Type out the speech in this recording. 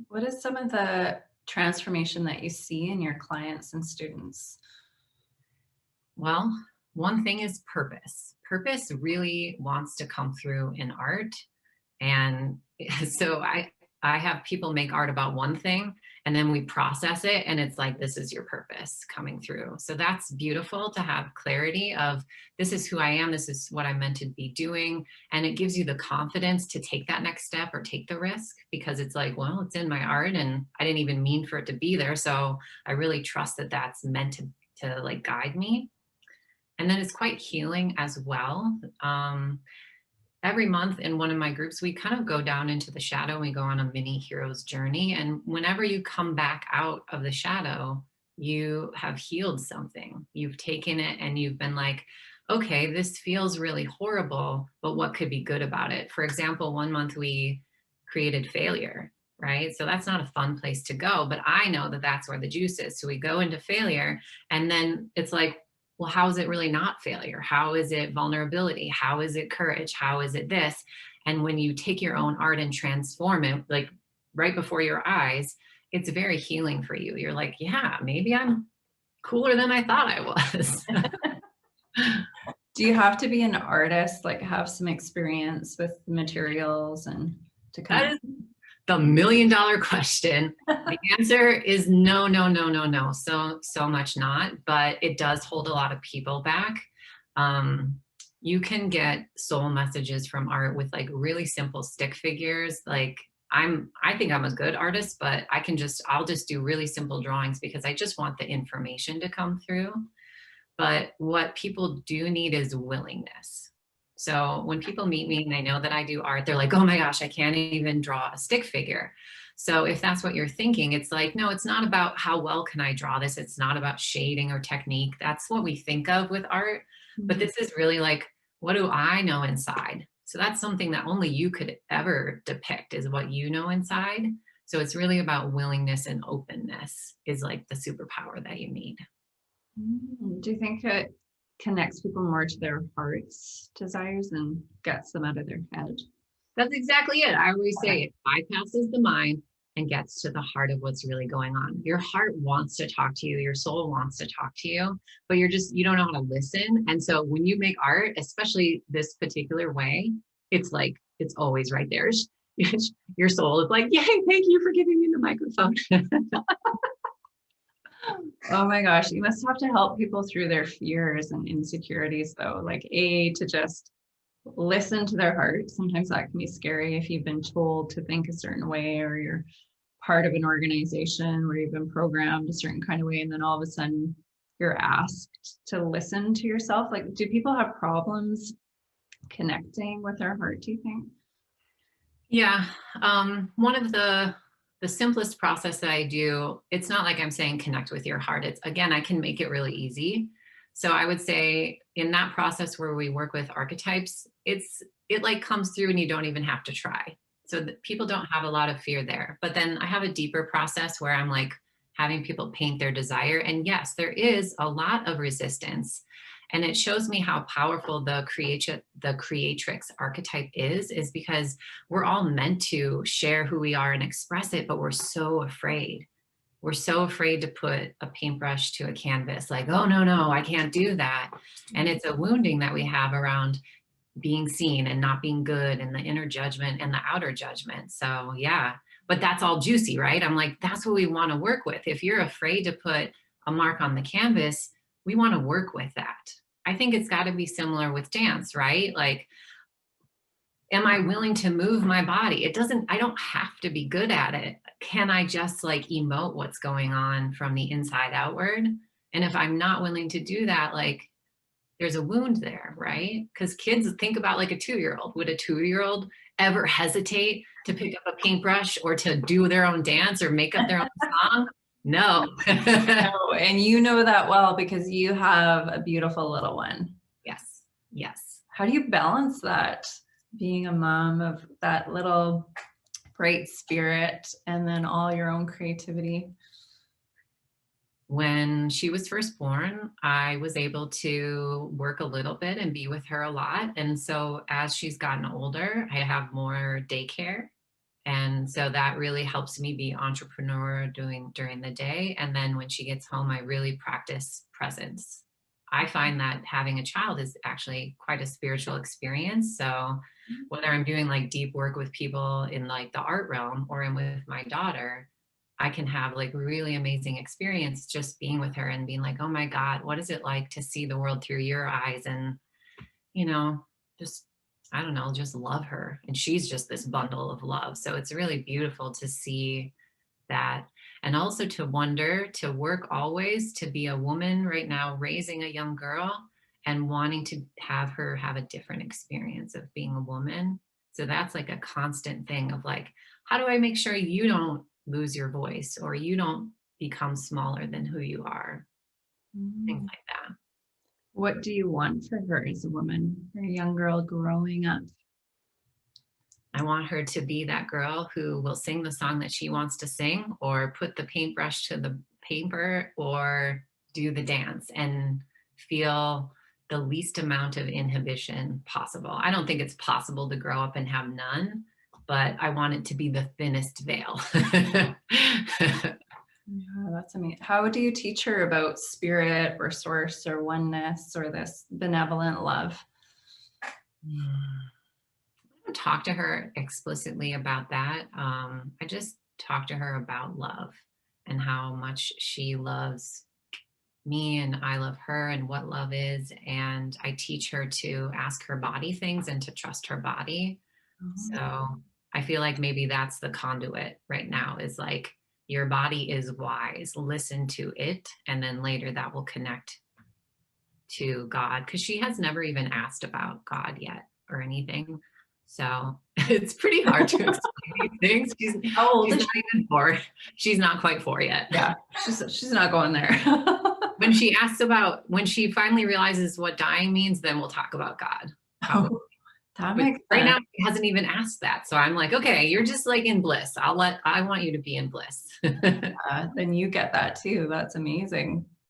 What is some of the transformation that you see in your clients and students? Well, one thing is purpose. Purpose really wants to come through in art. And so I have people make art about one thing and then we process it and it's like this is your purpose coming through. So that's beautiful to have clarity of this is who I am, this is what I'm meant to be doing, and it gives you the confidence to take that next step or take the risk because it's like, well, it's in my art and I didn't even mean for it to be there. So I really trust that that's meant to like guide me. And then it's quite healing as well. Every month in one of my groups, we kind of go down into the shadow and we go on a mini hero's journey. And whenever you come back out of the shadow, you have healed something. You've taken it and you've been like, okay, this feels really horrible, but what could be good about it? For example, one month we created failure, right? So that's not a fun place to go, but I know that that's where the juice is. So we go into failure and then it's like, well, how is it really not failure? How is it vulnerability? How is it courage? How is it this? And when you take your own art and transform it, like right before your eyes, it's very healing for you. You're like, yeah, maybe I'm cooler than I thought I was. Do you have to be an artist, like have some experience with materials and to kind That is the $1 million question. The answer is no, no, no, no, no. So much not, but it does hold a lot of people back. You can get soul messages from art with like really simple stick figures. Like I think I'm a good artist, but I'll just do really simple drawings because I just want the information to come through. But what people do need is willingness. So when people meet me and they know that I do art, they're like, oh my gosh, I can't even draw a stick figure. So if that's what you're thinking, it's like, no, it's not about how well can I draw this. It's not about shading or technique. That's what we think of with art. But this is really like, what do I know inside? So that's something that only you could ever depict is what you know inside. So it's really about willingness and openness is like the superpower that you need. do you think it connects people more to their heart's desires and gets them out of their head? That's exactly it. I always say it bypasses the mind and gets to the heart of what's really going on. Your heart wants to talk to you, your soul wants to talk to you, but you don't know how to listen. And so when you make art, especially this particular way, it's like it's always right there. Your soul is like, yay, thank you for giving me the microphone. Oh my gosh, you must have to help people through their fears and insecurities though. Like to just listen to their heart. Sometimes that can be scary if you've been told to think a certain way or you're part of an organization where you've been programmed a certain kind of way and then all of a sudden you're asked to listen to yourself. Like, do people have problems connecting with their heart, do you think? Yeah. One of the simplest process that I do, it's not like I'm saying connect with your heart. It's again, I can make it really easy. So I would say in that process where we work with archetypes, it like comes through and you don't even have to try. So that people don't have a lot of fear there. But then I have a deeper process where I'm like having people paint their desire. And yes, there is a lot of resistance. And it shows me how powerful the creatrix archetype is because we're all meant to share who we are and express it, but we're so afraid. We're so afraid to put a paintbrush to a canvas, like, oh, no, no, I can't do that. And it's a wounding that we have around being seen and not being good and the inner judgment and the outer judgment. So, yeah, but that's all juicy, right? I'm like, that's what we want to work with. If you're afraid to put a mark on the canvas, we want to work with that. I think it's got to be similar with dance, right? Like, am I willing to move my body? I don't have to be good at it. Can I just like emote what's going on from the inside outward? And if I'm not willing to do that, like there's a wound there, right? Because kids think about like a 2-year-old. Would a 2-year-old ever hesitate to pick up a paintbrush or to do their own dance or make up their own song? No. No, and you know that well because you have a beautiful little one. Yes. Yes. How do you balance that, being a mom of that little bright spirit and then all your own creativity? When she was first born, I was able to work a little bit and be with her a lot. And so as she's gotten older, I have more daycare And so that really helps me be entrepreneur during the day. And then when she gets home, I really practice presence. I find that having a child is actually quite a spiritual experience. So whether I'm doing like deep work with people in like the art realm or I'm with my daughter, I can have like really amazing experience just being with her and being like, oh my God, what is it like to see the world through your eyes? And, you know, just, I don't know, just love her. And she's just this bundle of love. So it's really beautiful to see that. And also to wonder, to work always to be a woman right now, raising a young girl and wanting to have her have a different experience of being a woman. So that's like a constant thing of like, how do I make sure you don't lose your voice or you don't become smaller than who you are? Things Mm. like that. What do you want for her as a woman, for a young girl growing up? I want her to be that girl who will sing the song that she wants to sing or put the paintbrush to the paper or do the dance and feel the least amount of inhibition possible. I don't think it's possible to grow up and have none, but I want it to be the thinnest veil. Yeah, that's amazing. How do you teach her about spirit or source or oneness or this benevolent love? Talk to her explicitly about that. I just talk to her about love and how much she loves me and I love her and what love is. And I teach her to ask her body things and to trust her body. Oh, So I feel like maybe that's the conduit right now is like, your body is wise, listen to it. And then later that will connect to God because she has never even asked about God yet or anything. So it's pretty hard to explain these things. how old She's is not she? even four. She's not quite four yet. Yeah, she's not going there. When she asks about when she finally realizes what dying means, then we'll talk about God. Probably. Oh, that But makes right sense. now she hasn't even asked that. So I'm like, okay, you're just like in bliss. I want you to be in bliss. Then you get that too. That's amazing.